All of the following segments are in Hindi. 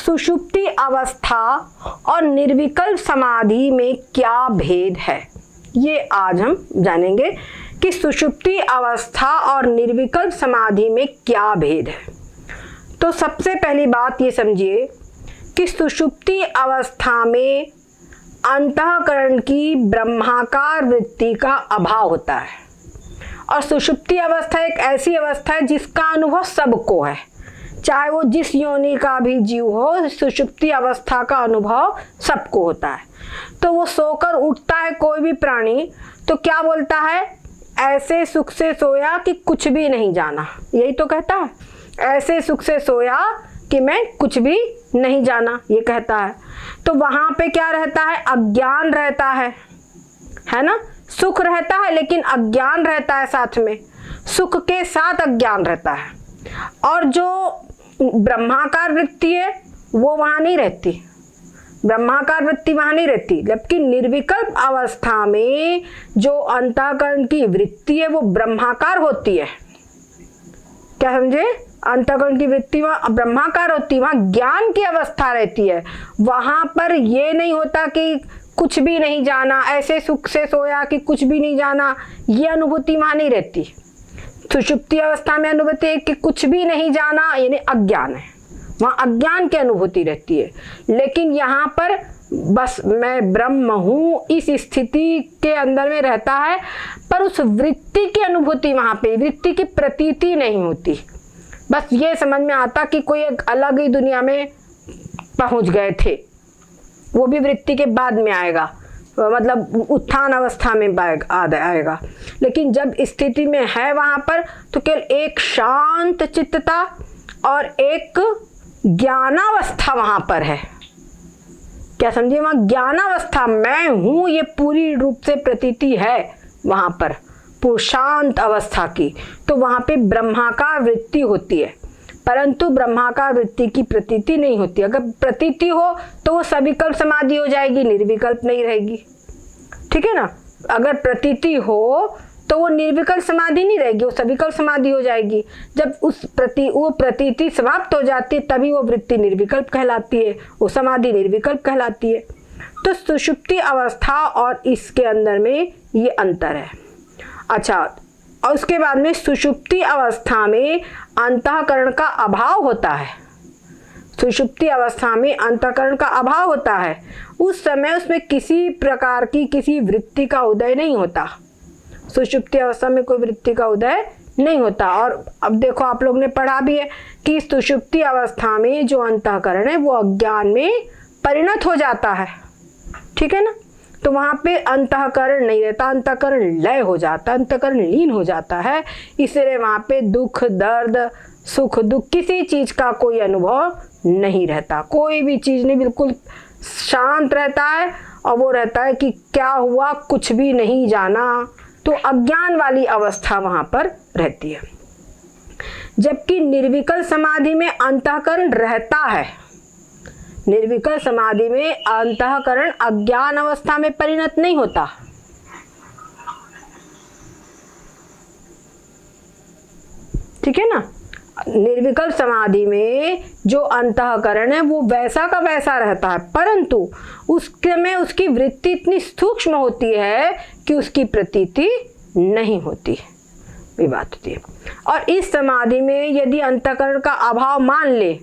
सुषुप्ति अवस्था और निर्विकल्प समाधि में क्या भेद है, ये आज हम जानेंगे कि सुषुप्ति अवस्था और निर्विकल्प समाधि में क्या भेद है। तो सबसे पहली बात ये समझिए कि सुषुप्ति अवस्था में अंतःकरण की ब्रह्माकार वृत्ति का अभाव होता है और सुषुप्ति अवस्था एक ऐसी अवस्था है जिसका अनुभव सबको है, चाहे वो जिस योनि का भी जीव हो, सुषुप्ति अवस्था का अनुभव सबको होता है। तो वो सोकर उठता है कोई भी प्राणी तो क्या बोलता है, ऐसे सुख से सोया कि कुछ भी नहीं जाना, यही तो कहता है, ऐसे सुख से सोया कि मैं कुछ भी नहीं जाना, ये कहता है। तो वहां पे क्या रहता है, अज्ञान रहता है ना। सुख रहता है लेकिन अज्ञान रहता है साथ में, सुख के साथ अज्ञान रहता है। और जो ब्रह्माकार वृत्ति है वो वहां नहीं रहती, ब्रह्माकार वृत्ति वहां नहीं रहती, जबकि निर्विकल्प अवस्था में जो अंतःकरण की वृत्ति है वो ब्रह्माकार होती है। क्या समझे, अंतःकरण की वृत्ति वहां ब्रह्माकार होती है, वहां ज्ञान की अवस्था रहती है। वहां पर ये नहीं होता कि कुछ भी नहीं जाना, ऐसे सुख से सोया कि कुछ भी नहीं जाना, ये अनुभूति वहां नहीं रहती। सुषुप्ति अवस्था में अनुभूति है कि कुछ भी नहीं जाना यानी अज्ञान है, वहां अज्ञान की अनुभूति रहती है। लेकिन यहाँ पर बस मैं ब्रह्म हूँ इस स्थिति के अंदर में रहता है, पर उस वृत्ति की अनुभूति वहां पे, वृत्ति की प्रतीति नहीं होती। बस ये समझ में आता कि कोई एक अलग ही दुनिया में पहुंच गए थे, वो भी वृत्ति के बाद में आएगा, मतलब उत्थान अवस्था में आएगा। लेकिन जब स्थिति में है वहां पर तो केवल एक शांत चित्तता और एक ज्ञानावस्था वहां पर है। क्या समझिए, वहां ज्ञानावस्था, मैं हूं ये पूरी रूप से प्रतीति है वहां पर, शांत अवस्था की। तो वहां पे ब्रह्माकार वृत्ति होती है, परंतु ब्रह्माकार वृत्ति की प्रतीति नहीं होती। अगर प्रतीति हो तो वो सविकल्प समाधि हो जाएगी, निर्विकल्प नहीं रहेगी। ठीक है ना, अगर प्रतीति हो तो वो निर्विकल्प समाधि नहीं रहेगी, वो सविकल्प समाधि हो जाएगी। जब वो प्रतीति समाप्त हो जाती है तभी वो वृत्ति निर्विकल्प कहलाती है, वो समाधि निर्विकल्प कहलाती है। तो सुषुप्ति अवस्था और इसके अंदर में ये अंतर है। अच्छा, और उसके बाद में सुषुप्ति अवस्था में अंतःकरण का अभाव होता है। सुषुप्ति अवस्था में अंतःकरण का अभाव होता है, उस समय उसमें किसी प्रकार की किसी वृत्ति का उदय नहीं होता। सुषुप्ति अवस्था में कोई वृत्ति का उदय नहीं होता। और अब देखो, आप लोग ने पढ़ा भी है कि सुषुप्ति अवस्था में जो अंतःकरण है वो अज्ञान में परिणत हो जाता है। ठीक है ना, तो वहां पे अंतःकरण नहीं रहता, अंतःकरण लय हो जाता, अंतःकरण लीन हो जाता है। इसलिए वहां पे दुख दर्द सुख दुख किसी चीज का कोई अनुभव नहीं रहता, कोई भी चीज नहीं, बिल्कुल शांत रहता है। और वो रहता है कि क्या हुआ कुछ भी नहीं जाना, तो अज्ञान वाली अवस्था वहां पर रहती है। जबकि निर्विकल्प समाधि में अंतःकरण रहता है, निर्विकल्प समाधि में अंतःकरण अज्ञान अवस्था में परिणत नहीं होता। ठीक है ना, निर्विकल्प समाधि में जो अंतःकरण है वो वैसा का वैसा रहता है, परंतु उसके में उसकी वृत्ति इतनी सूक्ष्म होती है कि उसकी प्रतीति नहीं होती, ये बात होती है। और इस समाधि में यदि अंतःकरण का अभाव मान ले,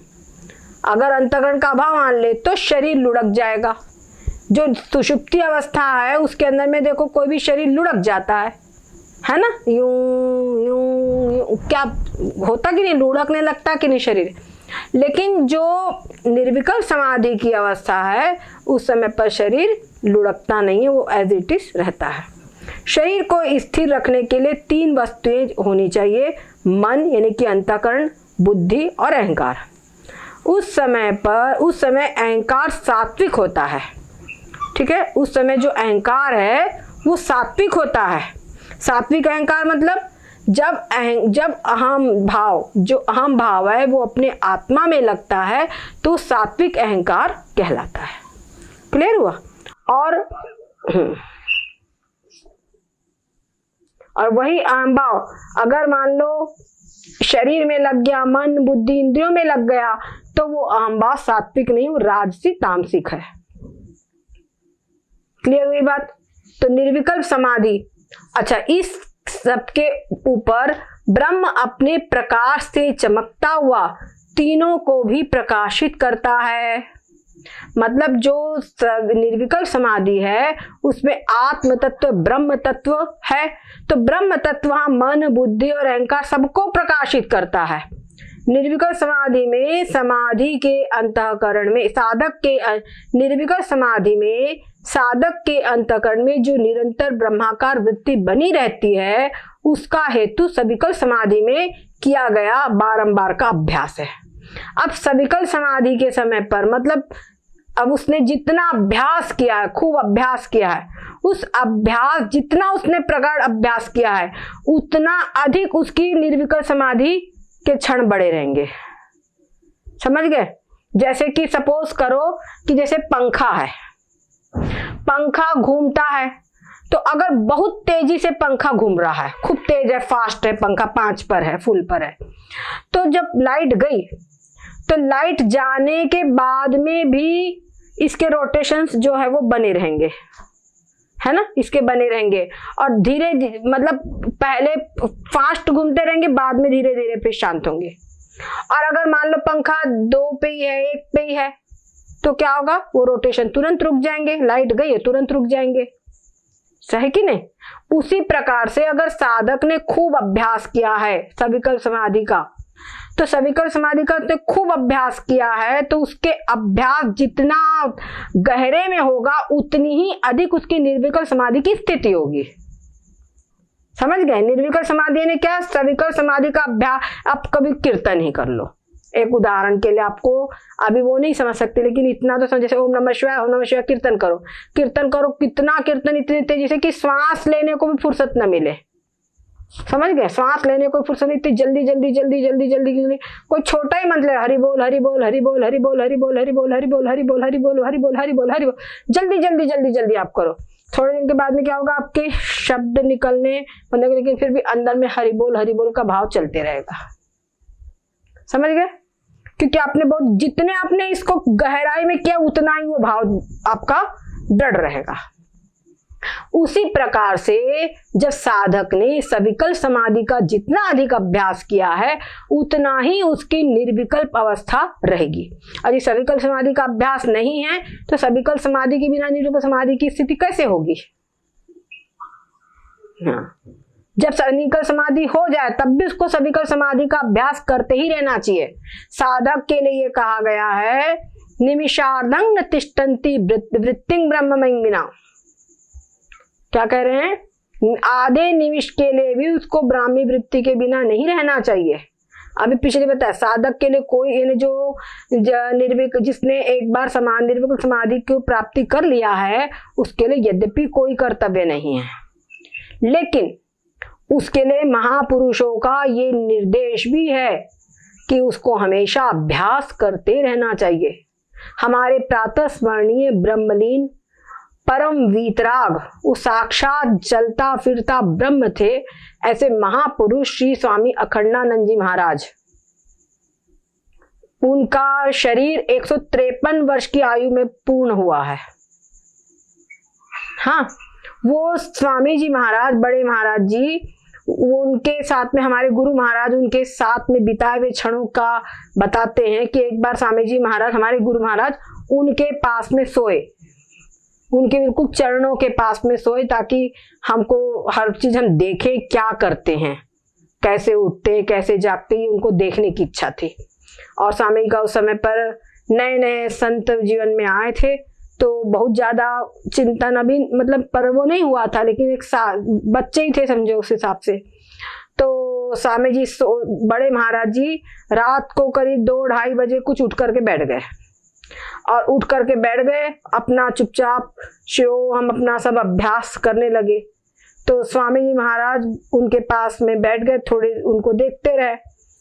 अगर अंतःकरण का अभाव मान ले तो शरीर लुढ़क जाएगा। जो सुषुप्ति अवस्था है उसके अंदर में देखो कोई भी शरीर लुढ़क जाता है ना, यूं यूं यूं, क्या होता कि नहीं, लुढ़कने लगता कि नहीं शरीर। लेकिन जो निर्विकल्प समाधि की अवस्था है उस समय पर शरीर लुढ़कता नहीं है, वो एज इट इज रहता है। शरीर को स्थिर रखने के लिए 3 वस्तुएं होनी चाहिए, मन यानी कि अंतःकरण, बुद्धि और अहंकार। उस समय अहंकार सात्विक होता है। ठीक है, उस समय जो अहंकार है वो सात्विक होता है। सात्विक अहंकार मतलब जब अहम भाव है वो अपने आत्मा में लगता है तो सात्विक अहंकार कहलाता है। क्लियर हुआ। और वही अहम भाव अगर मान लो शरीर में लग गया, मन बुद्धि इंद्रियों में लग गया, तो वो अहंभाव सात्विक नहीं, वो राजसी तामसिक है। क्लियर हुई बात? तो निर्विकल्प समाधि, अच्छा, इस सबके ऊपर ब्रह्म अपने प्रकाश से चमकता हुआ तीनों को भी प्रकाशित करता है। मतलब जो निर्विकल्प समाधि है उसमें आत्म तत्व ब्रह्म तत्व है, तो ब्रह्म तत्व मन बुद्धि और अहंकार सबको प्रकाशित करता है। निर्विकल्प समाधि में समाधि के अंतःकरण में निर्विकल्प समाधि में साधक के अंतःकरण में जो निरंतर ब्रह्माकार वृत्ति बनी रहती है उसका हेतु सविकल्प समाधि में किया गया बारंबार का अभ्यास है। अब सविकल्प समाधि के समय पर मतलब अब उसने जितना अभ्यास किया है, खूब अभ्यास किया है, उस अभ्यास जितना उसने प्रगाढ़ अभ्यास किया है उतना अधिक उसकी निर्विकल्प समाधि के क्षण बड़े रहेंगे। समझ गए? जैसे कि सपोज करो कि जैसे पंखा है, पंखा घूमता है, तो अगर बहुत तेजी से पंखा घूम रहा है, खूब तेज है, फास्ट है, पंखा 5 पर है, फुल पर है, तो जब लाइट गई तो लाइट जाने के बाद में भी इसके रोटेशंस जो है वो बने रहेंगे, है ना, इसके बने रहेंगे और धीरे मतलब पहले फास्ट घूमते रहेंगे, बाद में धीरे धीरे फिर शांत होंगे। और अगर मान लो पंखा 2 पे ही है, 1 पे ही है, तो क्या होगा, वो रोटेशन तुरंत रुक जाएंगे, लाइट गई है तुरंत रुक जाएंगे। सही कि नहीं? उसी प्रकार से अगर साधक ने खूब अभ्यास किया है सविकल्प समाधि का, तो सविकल्प समाधि का तो खूब अभ्यास किया है, तो उसके अभ्यास जितना गहरे में होगा उतनी ही अधिक उसकी निर्विकल्प समाधि की स्थिति होगी। समझ गए? निर्विकल्प समाधि ने क्या, सविकल्प समाधि का अभ्यास। आप कभी कीर्तन ही कर लो, एक उदाहरण के लिए, आपको अभी वो नहीं समझ सकते लेकिन इतना तो समझ, जैसे ओम नमः शिवाय, ओम नमः शिवाय कीर्तन करो, कितना कीर्तन इतनी तेजी से कि श्वास लेने को भी फुर्सत न मिले। समझ गए? श्वास लेने को फुर्सत, इतनी जल्दी जल्दी जल्दी जल्दी जल्दी जल्दी, कोई छोटा ही मंत्र है, हरि बोल हरि बोल हरि बोल हरि बोल हरि बोल हरि बोल हरि बोल हरि बोल हरि बोल हरि बोल हरि बोल हरि बोल, जल्दी जल्दी जल्दी जल्दी आप करो। थोड़े दिन के बाद में क्या होगा, आपके शब्द निकलने मतलब, लेकिन फिर भी अंदर में हरि बोल का भाव चलते रहेगा। समझ गए? क्योंकि आपने बहुत, जितने आपने इसको गहराई में किया उतना ही वो भाव आपका दृढ़ रहेगा। उसी प्रकार से जब साधक ने सविकल्प समाधि का जितना अधिक अभ्यास किया है उतना ही उसकी निर्विकल्प अवस्था रहेगी। यदि सविकल्प समाधि का अभ्यास नहीं है तो सविकल्प समाधि के बिना निर्विकल्प समाधि की स्थिति कैसे होगी? हाँ, जब सविकल्प समाधि हो जाए तब भी उसको सविकल्प समाधि का अभ्यास करते ही रहना चाहिए। साधक के लिए कहा गया है निमिषार्धं न तिष्ठन्ति वृत्तिं ब्रह्ममयं विना। क्या कह रहे हैं? आधे निमिष के लिए भी उसको ब्राह्मी वृत्ति के बिना नहीं रहना चाहिए। अभी पिछले बताया, साधक के लिए कोई जो जिसने एक बार निर्विकल्प समाधि की प्राप्ति कर लिया है उसके लिए यद्यपि कोई कर्तव्य नहीं है, लेकिन उसके लिए महापुरुषों का ये निर्देश भी है कि उसको हमेशा अभ्यास करते रहना चाहिए। हमारे प्रातः स्मरणीय ब्रह्मलीन परम वीतराग, वो साक्षात चलता फिरता ब्रह्म थे। ऐसे महापुरुष श्री स्वामी अखंडानंद जी महाराज, उनका शरीर 153 वर्ष की आयु में पूर्ण हुआ है। हाँ, वो स्वामी जी महाराज, बड़े महाराज जी, उनके साथ में हमारे गुरु महाराज उनके साथ में बिताए हुए क्षणों का बताते हैं कि एक बार स्वामी जी महाराज, हमारे गुरु महाराज, उनके पास में सोए, उनके बिल्कुल चरणों के पास में सोए ताकि हमको हर चीज हम देखें, क्या करते हैं, कैसे उठते कैसे जागते, उनको देखने की इच्छा थी। और स्वामी का उस समय पर नए नए संत जीवन में आए थे, तो बहुत ज्यादा चिंतन अभी मतलब पर वो नहीं हुआ था, लेकिन एक बच्चे ही थे समझो उस हिसाब से। तो स्वामी जी बड़े महाराज जी रात को करीब 2-2:30 बजे कुछ उठ करके बैठ गए, और उठ करके बैठ गए अपना चुपचाप हम अपना सब अभ्यास करने लगे। तो स्वामी जी महाराज उनके पास में बैठ गए, थोड़े उनको देखते रहे।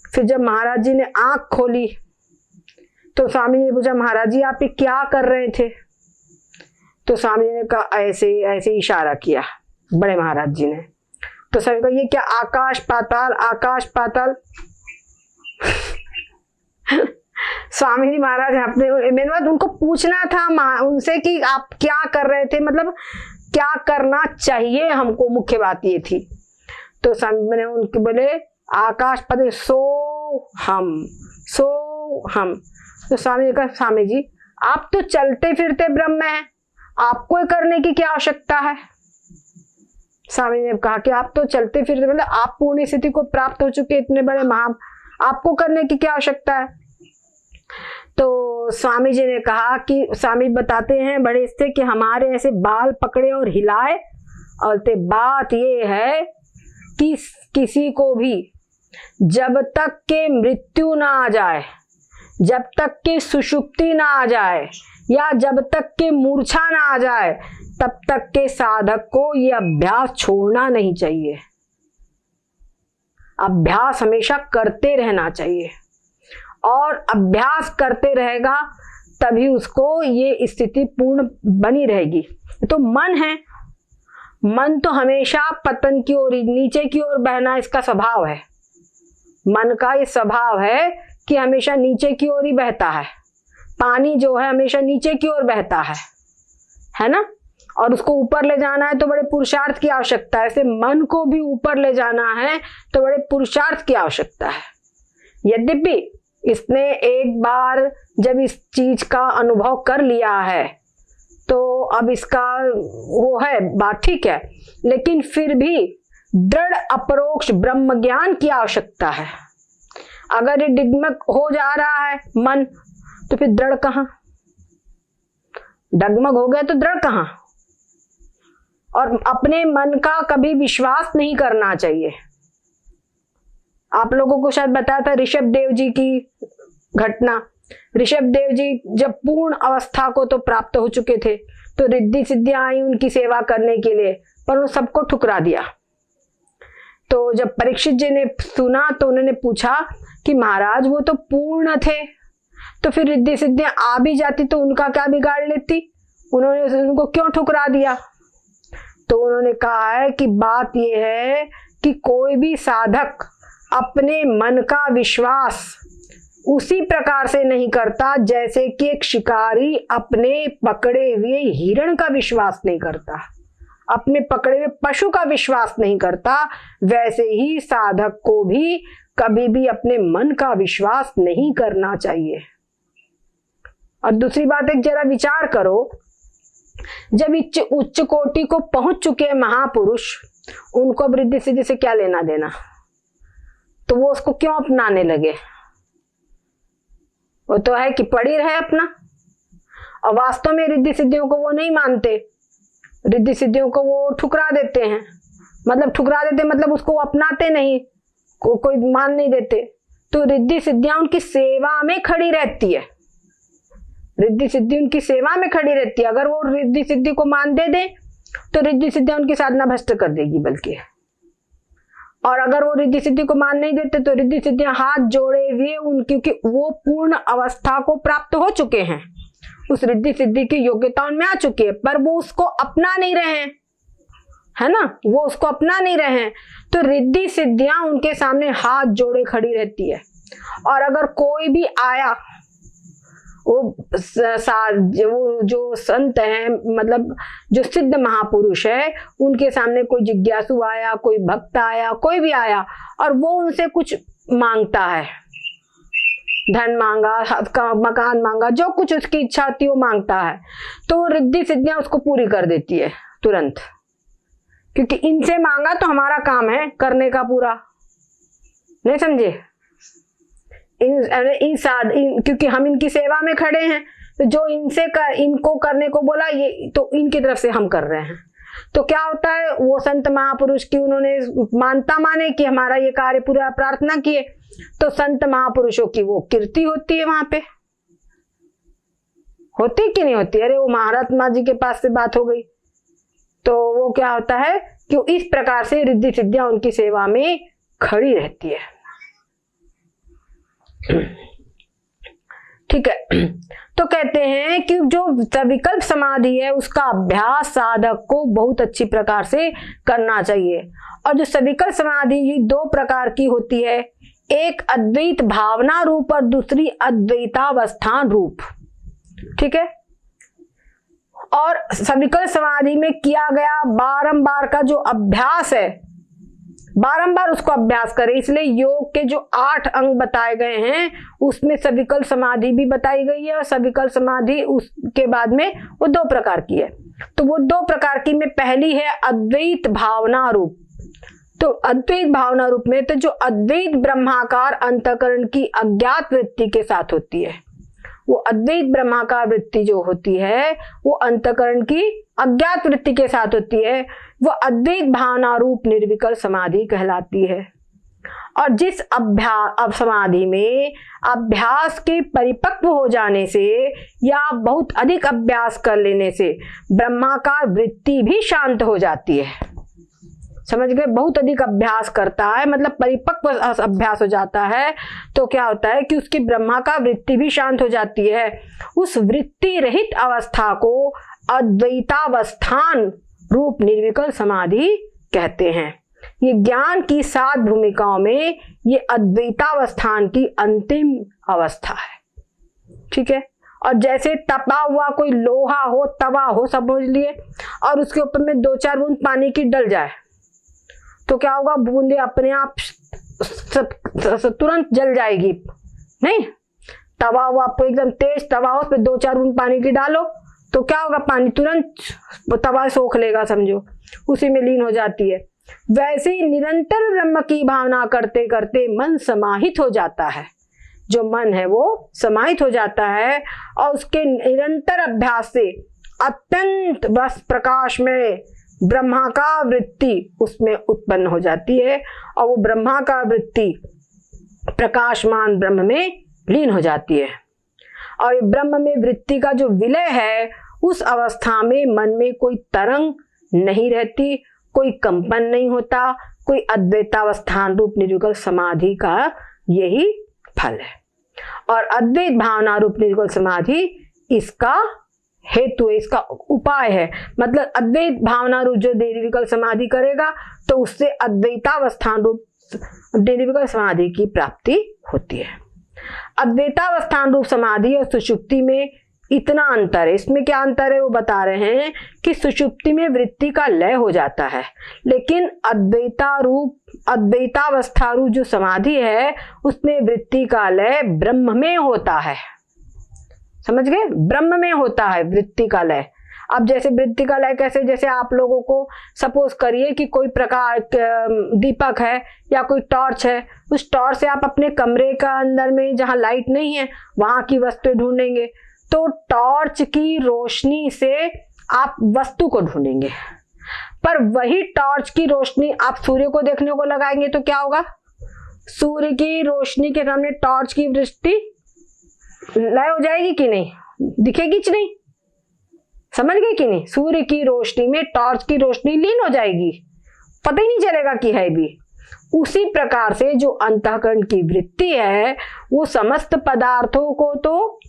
फिर जब महाराज जी ने आंख खोली तो स्वामी जी ने पूछा, महाराज जी आप ये क्या कर रहे थे? तो स्वामी जी ने कहा, ऐसे ऐसे इशारा किया बड़े महाराज जी ने। तो स्वामी कहा, ये क्या आकाश पाताल आकाश पाताल? स्वामी जी महाराज अपने, मेरे बाद उनको पूछना था उनसे कि आप क्या कर रहे थे, मतलब क्या करना चाहिए हमको, मुख्य बात ये थी। तो स्वामी मैंने उनके बोले आकाश पद सो हम। तो स्वामी जी कहा स्वामी जी आप तो चलते फिरते ब्रह्म हैं, आपको करने की क्या आवश्यकता है। स्वामी ने कहा कि आप तो चलते फिरते, मतलब आप पूर्ण स्थिति को प्राप्त हो चुके, इतने बड़े महा, आपको करने की क्या आवश्यकता है। तो स्वामी जी ने कहा कि स्वामी बताते हैं बड़े से कि हमारे ऐसे बाल पकड़े और हिलाए, और ते बात ये है कि किसी को भी जब तक के मृत्यु ना आ जाए, जब तक के सुषुप्ति ना आ जाए, या जब तक के मूर्छा ना आ जाए, तब तक के साधक को ये अभ्यास छोड़ना नहीं चाहिए। अभ्यास हमेशा करते रहना चाहिए, और अभ्यास करते रहेगा तभी उसको ये स्थिति पूर्ण बनी रहेगी। तो मन है, मन तो हमेशा पतन की ओर, नीचे की ओर बहना इसका स्वभाव है। मन का ये स्वभाव है कि हमेशा नीचे की ओर ही बहता है। पानी जो है हमेशा नीचे की ओर बहता है ना, और उसको ऊपर ले जाना है तो बड़े पुरुषार्थ की आवश्यकता है। ऐसे मन को भी ऊपर ले जाना है तो बड़े पुरुषार्थ की आवश्यकता है। यद्यपि इसने एक बार जब इस चीज का अनुभव कर लिया है तो अब इसका वो है बात ठीक है, लेकिन फिर भी दृढ़ अपरोक्ष ब्रह्म ज्ञान की आवश्यकता है। अगर ये डिगमग हो जा रहा है मन, तो फिर दृढ़ कहां, डगमग हो गया तो दृढ़ कहां। और अपने मन का कभी विश्वास नहीं करना चाहिए। आप लोगों को शायद बताया था ऋषभ देव जी की घटना। ऋषभ देव जी जब पूर्ण अवस्था को तो प्राप्त हो चुके थे, तो रिद्धि सिद्धियां आई उनकी सेवा करने के लिए, पर उन सबको ठुकरा दिया। तो जब परीक्षित जी ने सुना तो उन्होंने पूछा कि महाराज वो तो पूर्ण थे, तो फिर रिद्धि सिद्धियां आ भी जाती तो उनका क्या बिगाड़ लेती, उन्होंने उनको क्यों ठुकरा दिया। तो उन्होंने कहा है कि बात यह है कि कोई भी साधक अपने मन का विश्वास उसी प्रकार से नहीं करता जैसे कि एक शिकारी अपने पकड़े हुए हिरण का विश्वास नहीं करता, अपने पकड़े हुए पशु का विश्वास नहीं करता। वैसे ही साधक को भी कभी भी अपने मन का विश्वास नहीं करना चाहिए। और दूसरी बात, एक जरा विचार करो, जब उच्च कोटि को पहुंच चुके महापुरुष, उनको वृद्धि सिद्धि से क्या लेना देना, तो वो उसको क्यों अपनाने लगे। वो तो है कि पड़ी रहे अपना, और वास्तव में रिद्धि सिद्धियों को वो नहीं मानते, रिद्धि सिद्धियों को वो ठुकरा देते हैं। मतलब ठुकरा देते मतलब उसको अपनाते नहीं, कोई मान नहीं देते। तो रिद्धि सिद्धियां उनकी सेवा में खड़ी रहती है, रिद्धि सिद्धि उनकी सेवा में खड़ी रहती है। अगर वो रिद्धि सिद्धि को मान दे दे तो रिद्धि सिद्धियां उनकी साधना भ्रष्ट कर देगी बल्कि, और अगर वो रिद्धि सिद्धि को मान नहीं देते तो रिद्धि सिद्धियां हाथ जोड़े हुए क्योंकि वो पूर्ण अवस्था को प्राप्त हो चुके हैं, उस रिद्धि सिद्धि की योग्यता उनमें आ चुकी है, पर वो उसको अपना नहीं रहे हैं, है ना, वो उसको अपना नहीं रहे हैं। तो रिद्धि सिद्धियां उनके सामने हाथ जोड़े खड़ी रहती है। और अगर कोई भी आया, वो जो संत हैं, मतलब जो सिद्ध महापुरुष है, उनके सामने कोई जिज्ञासु आया, कोई भक्त आया, कोई भी आया, और वो उनसे कुछ मांगता है, धन मांगा, मकान मांगा, जो कुछ उसकी इच्छा होती है वो मांगता है, तो रिद्धि सिद्धियां उसको पूरी कर देती है तुरंत, क्योंकि इनसे मांगा तो हमारा काम है करने का पूरा। नहीं समझे? क्योंकि हम इनकी सेवा में खड़े हैं, तो जो इनको करने को बोला ये तो इनकी तरफ से हम कर रहे हैं। तो क्या होता है, वो संत महापुरुष की उन्होंने मानता माने कि हमारा ये कार्य पूरा प्रार्थना किए, तो संत महापुरुषों की वो कीर्ति होती है, वहां पे होती कि नहीं होती। अरे वो महात्मा जी के पास से बात हो गई, तो वो क्या होता है कि इस प्रकार से रिद्धि सिद्धियां उनकी सेवा में खड़ी रहती है। ठीक है, तो कहते हैं कि जो सविकल्प समाधि है उसका अभ्यास साधक को बहुत अच्छी प्रकार से करना चाहिए। और जो सविकल्प समाधि दो प्रकार की होती है, एक अद्वैत भावना रूप और दूसरी अद्वैतावस्थान रूप। ठीक है, और सविकल समाधि में किया गया बारंबार का जो अभ्यास है, बारंबार उसको अभ्यास करें। इसलिए योग के जो 8 अंग बताए गए हैं उसमें सविकल समाधि भी बताई गई है, और सविकल समाधि उसके बाद में वो 2 प्रकार की है। तो वो 2 प्रकार की में पहली है अद्वैत भावना रूप। तो अद्वैत भावना रूप में तो जो अद्वैत ब्रह्माकार अंतःकरण की अज्ञात वृत्ति के साथ होती है, वो अद्वैत ब्रह्माकार वृत्ति जो होती है वो अंतःकरण की अज्ञात वृत्ति के साथ होती है, वो अद्वैत भावना रूप निर्विकल्प समाधि कहलाती है। और जिस अभ्यास समाधि में अभ्यास के परिपक्व हो जाने से या बहुत अधिक अभ्यास कर लेने से ब्रह्माकार वृत्ति भी शांत हो जाती है। समझ गए? बहुत अधिक अभ्यास करता है मतलब परिपक्व अभ्यास हो जाता है, तो क्या होता है कि उसकी ब्रह्माकार वृत्ति भी शांत हो जाती है। उस वृत्ति रहित अवस्था को अद्वैतावस्थान रूप निर्विकल्प समाधि कहते हैं। ये ज्ञान की 7 भूमिकाओं में ये अद्वैतावस्थान की अंतिम अवस्था है। ठीक है, और जैसे तपा हुआ कोई लोहा हो, तवा हो, समझ लिए, और उसके ऊपर में 2-4 बूंद पानी की डल जाए तो क्या होगा? बूंदे अपने आप तुरंत जल जाएगी नहीं। तवा हुआ, आपको एकदम तेज तवा हो, उस पर 2-4 बूंद पानी की डालो तो क्या होगा? पानी तुरंत तवा सोख लेगा, समझो, उसी में लीन हो जाती है। वैसे ही निरंतर ब्रह्म की भावना करते करते मन समाहित हो जाता है। जो मन है वो समाहित हो जाता है और उसके निरंतर अभ्यास से अत्यंत बस प्रकाश में ब्रह्माकार वृत्ति उसमें उत्पन्न हो जाती है, और वो ब्रह्माकार वृत्ति प्रकाशमान ब्रह्म में लीन हो जाती है। और ब्रह्म में वृत्ति का जो विलय है, उस अवस्था में मन में कोई तरंग नहीं रहती, कोई कंपन नहीं होता, कोई अद्वैतावस्थान रूप निर्विकल्प समाधि का यही फल है। और अद्वैत भावना रूप निर्विकल्प समाधि इसका हेतु है, इसका उपाय है। मतलब अद्वैत भावना रूप जो निर्विकल्प समाधि करेगा तो उससे अद्वैतावस्थान रूप निर्विकल्प समाधि की प्राप्ति होती है। अद्वैतावस्थान रूप समाधि और सुषुप्ति में इतना अंतर है। इसमें क्या अंतर है वो बता रहे हैं कि सुषुप्ति में वृत्ति का लय हो जाता है, लेकिन अद्वैतावस्था रूप जो समाधि है उसमें वृत्ति का लय ब्रह्म में होता है। समझ गए? ब्रह्म में होता है वृत्ति का लय। अब जैसे वृत्ति का लय कैसे? जैसे आप लोगों को सपोज करिए कि कोई प्रकार दीपक है या कोई टॉर्च है, उस टॉर्च से आप अपने कमरे का अंदर में जहां लाइट नहीं है वहां की वस्तु ढूंढेंगे, तो टॉर्च की रोशनी से आप वस्तु को ढूंढेंगे। पर वही टॉर्च की रोशनी आप सूर्य को देखने को लगाएंगे तो क्या होगा? सूर्य की रोशनी के सामने टॉर्च की वृत्ति लय हो जाएगी कि नहीं? दिखेगी कि नहीं? समझ गए कि नहीं? सूर्य की रोशनी में टॉर्च की रोशनी लीन हो जाएगी, पता ही नहीं चलेगा कि है भी। उसी प्रकार से जो अंतःकरण की वृत्ति है वो समस्त पदार्थों को तो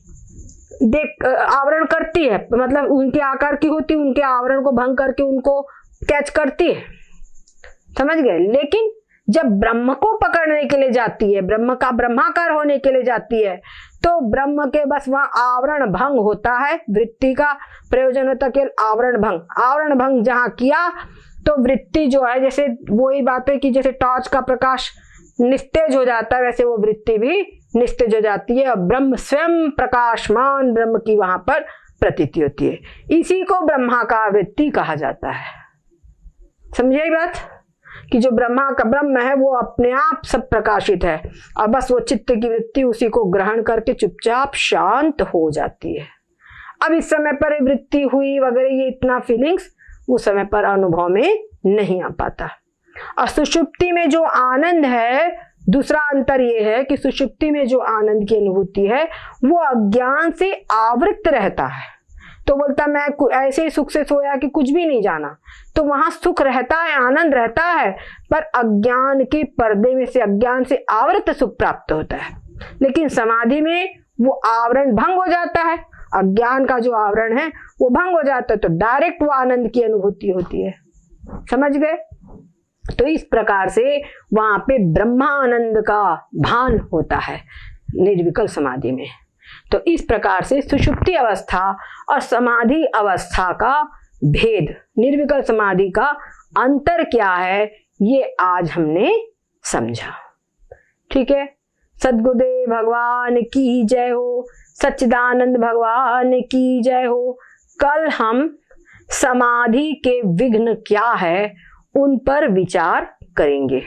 आवरण करती है, मतलब उनके आकार की होती है, उनके आवरण को भंग करके उनको कैच करती है। समझ गए? लेकिन जब ब्रह्म को पकड़ने के लिए जाती है, ब्रह्म का ब्रह्माकार होने के लिए जाती है, तो ब्रह्म के बस वहां आवरण भंग होता है। वृत्ति का प्रयोजन होता है केवल आवरण भंग। आवरण भंग जहां किया तो वृत्ति जो है, जैसे वही बात है कि जैसे टॉर्च का प्रकाश निस्तेज हो जाता है, वैसे वो वृत्ति भी निस्तेज हो जाती है और ब्रह्म स्वयं प्रकाशमान ब्रह्म की वहां पर प्रतीति होती है। इसी को ब्रह्माकार वृत्ति कहा जाता है। समझिए बात कि जो ब्रह्म है वो अपने आप सब प्रकाशित है और बस वो चित्त की वृत्ति उसी को ग्रहण करके चुपचाप शांत हो जाती है। अब इस समय पर वृत्ति हुई वगैरह ये इतना फीलिंग्स उस समय पर अनुभव में नहीं आ पाता। और सुषुप्ति में जो आनंद है, दूसरा अंतर ये है कि सुषुप्ति में जो आनंद की अनुभूति है वो अज्ञान से आवृत रहता है। तो बोलता मैं ऐसे ही सुख से सोया कि कुछ भी नहीं जाना, तो वहां सुख रहता है, आनंद रहता है, पर अज्ञान के पर्दे में से, अज्ञान से आवृत सुख प्राप्त होता है। लेकिन समाधि में वो आवरण भंग हो जाता है, अज्ञान का जो आवरण है वो भंग हो जाता है, तो डायरेक्ट वो आनंद की अनुभूति होती है। समझ गए? तो इस प्रकार से वहां पे ब्रह्मानंद का भान होता है निर्विकल्प समाधि में। तो इस प्रकार से सुषुप्ति अवस्था और समाधि अवस्था का भेद, निर्विकल्प समाधि का अंतर क्या है, ये आज हमने समझा। ठीक है, सद्गुरुदेव भगवान की जय हो, सच्चिदानंद भगवान की जय हो। कल हम समाधि के विघ्न क्या है उन पर विचार करेंगे।